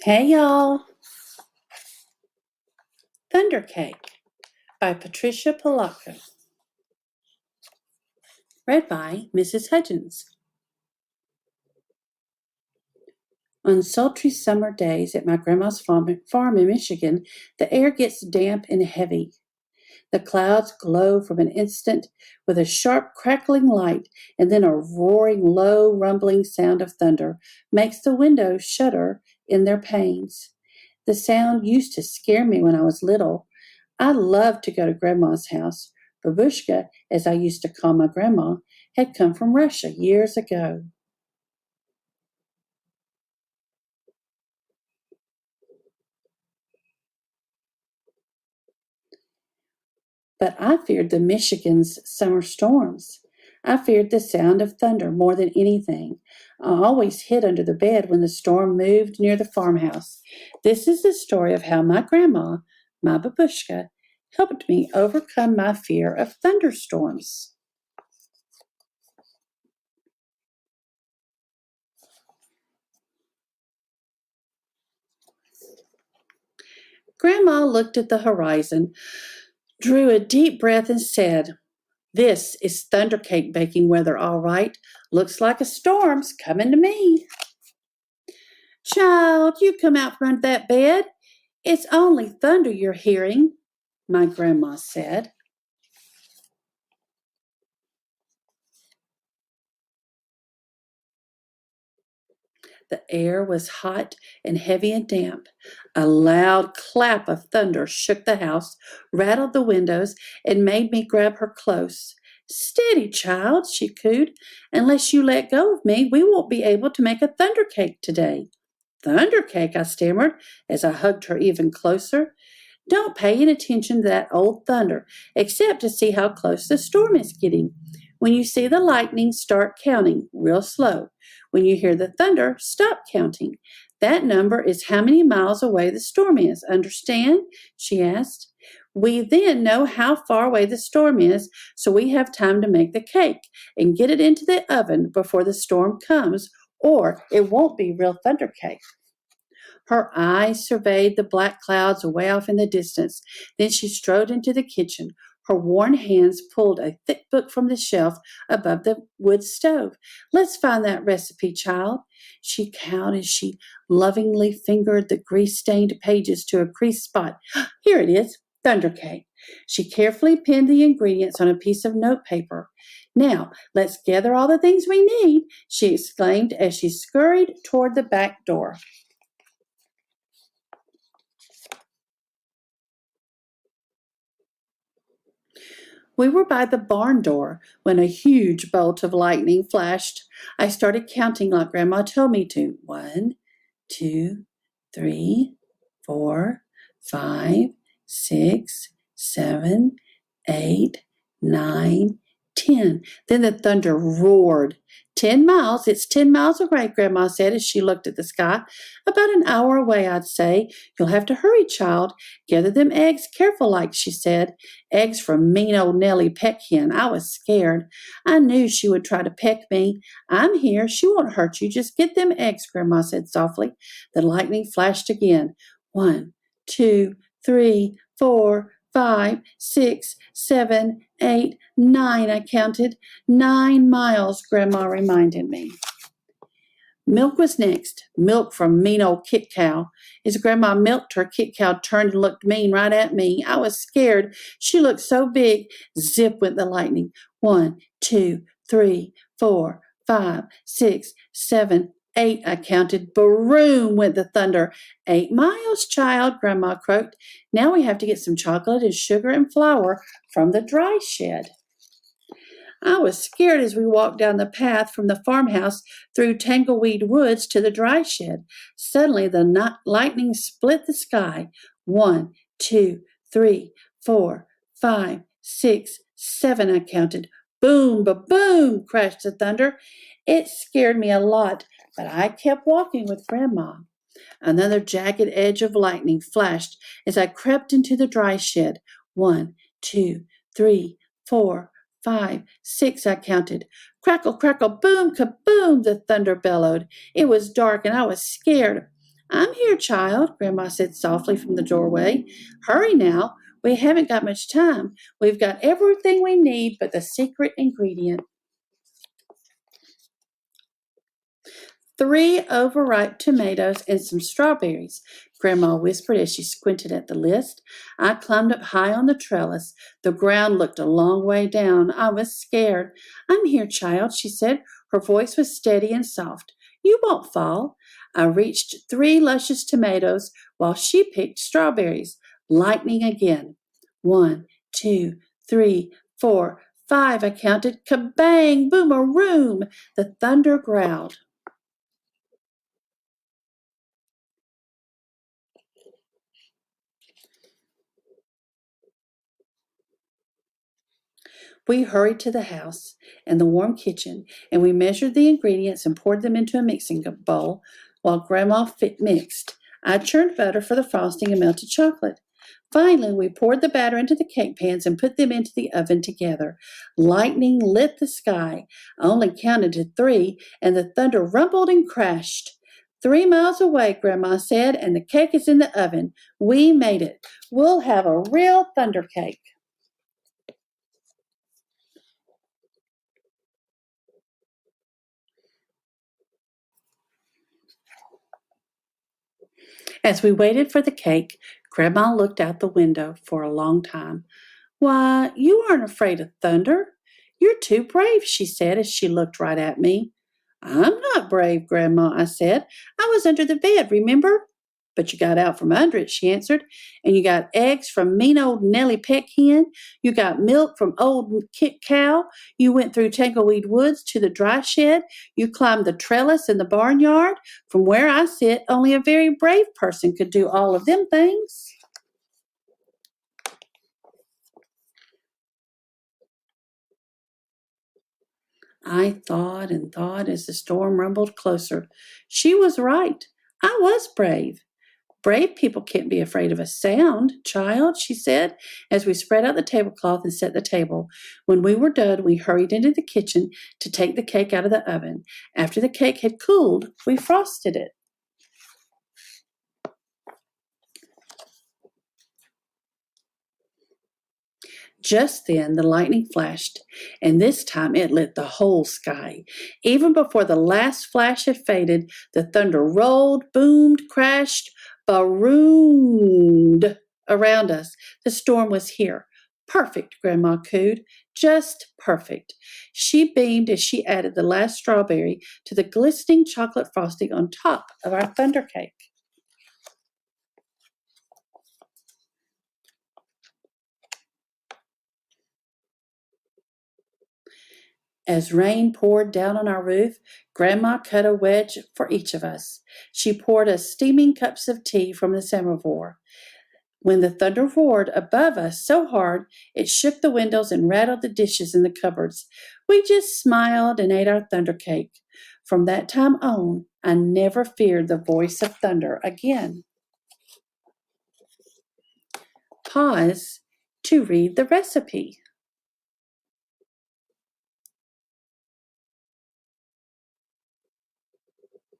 Hey y'all, Thundercake by Patricia Polacco. Read by Mrs. Hudgens. On sultry summer days at my grandma's farm in Michigan, the air gets damp and heavy. The clouds glow for an instant with a sharp crackling light, and then a roaring, low, rumbling sound of thunder makes the windows shudder in their panes. The sound used to scare me when I was little. I loved to go to Grandma's house. Babushka, as I used to call my grandma, had come from Russia years ago. But I feared the Michigan's summer storms. I feared the sound of thunder more than anything. I always hid under the bed when the storm moved near the farmhouse. This is the story of how my grandma, my babushka, helped me overcome my fear of thunderstorms. Grandma looked at the horizon, drew a deep breath, and said, "This is thundercake baking weather, all right. Looks like a storm's coming to me." "Child, you come out from under that bed. It's only thunder you're hearing," my grandma said. The air was hot and heavy and damp. A loud clap of thunder shook the house, rattled the windows, and made me grab her close. "Steady, child," she cooed. "Unless you let go of me, we won't be able to make a thunder cake today." "Thundercake," I stammered as I hugged her even closer. "Don't pay any attention to that old thunder, except to see how close the storm is getting. When you see the lightning, start counting real slow. When you hear the thunder, stop counting. That number is how many miles away the storm is. Understand?" she asked. "We then know how far away the storm is, so we have time to make the cake and get it into the oven before the storm comes, or it won't be real thunder cake." Her eyes surveyed the black clouds away off in the distance. Then she strode into the kitchen. Her worn hands pulled a thick book from the shelf above the wood stove. "Let's find that recipe, child," she cowed as she lovingly fingered the grease-stained pages to a creased spot. "Here it is, thunder cake." She carefully pinned the ingredients on a piece of notepaper. "Now, let's gather all the things we need," she exclaimed as she scurried toward the back door. We were by the barn door when a huge bolt of lightning flashed. I started counting like Grandma told me to. 1, 2, 3, 4, 5, 6, 7, 8, 9, 10. Then the thunder roared. 10 miles. It's 10 miles away, Grandma said as she looked at the sky. "About an hour away, I'd say. You'll have to hurry, child. Gather them eggs careful like," she said. Eggs from mean old Nellie Peckhen. I was scared. I knew she would try to peck me. "I'm here. She won't hurt you. Just get them eggs," Grandma said softly. The lightning flashed again. 1, 2, 3, 4, 5, 6, 7, 8, 9, I counted. 9 miles, Grandma reminded me. Milk was next. Milk from mean old Kit Cow. As Grandma milked her, Kit Cow turned and looked mean right at me. I was scared. She looked so big. Zip went the lightning. 1, 2, 3, 4, 5, 6, 7, 8, I counted. Baroom went the thunder. 8 miles, child, Grandma croaked. Now we have to get some chocolate and sugar and flour from the dry shed. I was scared as we walked down the path from the farmhouse through Tangleweed Woods to the dry shed. Suddenly, the lightning split the sky. 1, 2, 3, 4, 5, 6, 7, I counted. Boom, ba-boom, crashed the thunder. It scared me a lot, but I kept walking with Grandma. Another jagged edge of lightning flashed as I crept into the dry shed. 1, 2, 3, 4, 5, 6, I counted. Crackle, crackle, boom, kaboom, the thunder bellowed. It was dark and I was scared. I'm here, child, Grandma said softly from the doorway. Hurry now. We haven't got much time. We've got everything we need but the secret ingredient. 3 overripe tomatoes and some strawberries, Grandma whispered as she squinted at the list. I climbed up high on the trellis. The ground looked a long way down. I was scared. I'm here, child, she said. Her voice was steady and soft. You won't fall. I reached 3 luscious tomatoes while she picked strawberries. Lightning again. 1, 2, 3, 4, 5. I counted. Kabang! Boom-a-room! The thunder growled. We hurried to the house and the warm kitchen, and we measured the ingredients and poured them into a mixing bowl while Grandma mixed. I churned butter for the frosting and melted chocolate. Finally, we poured the batter into the cake pans and put them into the oven together. Lightning lit the sky. I only counted to 3, and the thunder rumbled and crashed. 3 miles away, Grandma said, and the cake is in the oven. We made it. We'll have a real thunder cake. As we waited for the cake, Grandma looked out the window for a long time. Why, you aren't afraid of thunder. You're too brave, she said as she looked right at me. I'm not brave, Grandma, I said. I was under the bed, remember? But you got out from under it, she answered. And you got eggs from mean old Nellie Peck Hen. You got milk from old Kit Cow. You went through Tangleweed Woods to the dry shed. You climbed the trellis in the barnyard. From where I sit, only a very brave person could do all of them things. I thought and thought as the storm rumbled closer. She was right. I was brave. Brave people can't be afraid of a sound, child, she said, as we spread out the tablecloth and set the table. When we were done, we hurried into the kitchen to take the cake out of the oven. After the cake had cooled, we frosted it. Just then the lightning flashed, and this time it lit the whole sky. Even before the last flash had faded, the thunder rolled, boomed, crashed, baroomed around us. The storm was here. Perfect, Grandma cooed. Just perfect. She beamed as she added the last strawberry to the glistening chocolate frosting on top of our thunder cake. As rain poured down on our roof, Grandma cut a wedge for each of us. She poured us steaming cups of tea from the samovar. When the thunder roared above us so hard it shook the windows and rattled the dishes in the cupboards, we just smiled and ate our thunder cake. From that time on, I never feared the voice of thunder again. Pause to read the recipe.